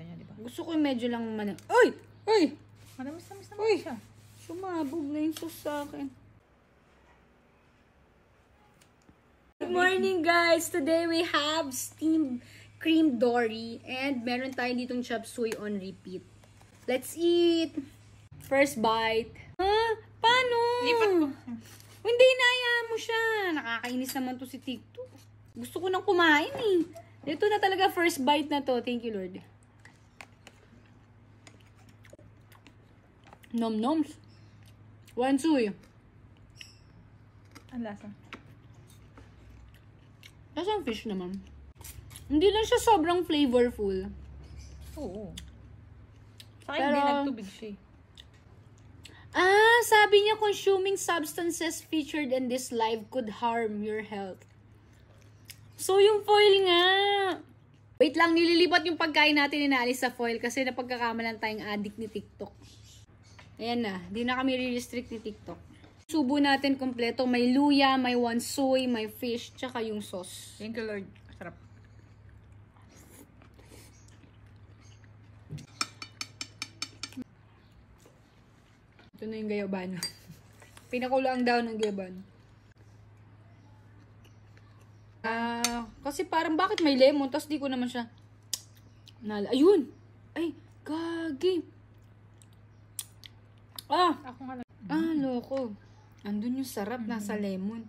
niya, di ba? Gusto ko yung medyo lang Uy! Uy! Manamis-namis naman Uy! siya. Sumabog na yung sauce sa akin. Good morning, guys! Today we have steamed cream dory and meron tayo ditong chop suey on repeat. Let's eat! First bite. Paano? Lipat ko. Hindi, inayaan mo siya. Nakakainis naman to si TikTok. Gusto ko nang kumain eh. Ito na talaga first bite na to. Thank you, Lord. Nom-noms. One suey. Ang lasa. Lasang fish naman. Hindi lang siya sobrang flavorful. Oo. Saka Pero, hindi nagtubig siya. Sabi niya consuming substances featured in this live could harm your health. So, yung foil nga. Wait lang, nililipat yung pagkain natin inaalis sa foil kasi napagkakamalan tayong addict ni TikTok. Ayan na, di na kami re-restrict ni TikTok. Subo natin kompleto. May luya, may one soy, may fish, tsaka yung sauce. Thank you, Lord. Sarap. Ito na yung gayabano. Pinakulang daw ng gayabano. Kasi parang bakit may lemon, tapos di ko naman siya ayun! Ay, gagi! Ako nga lang. Loko. Andun yung sarap, nasa lemon.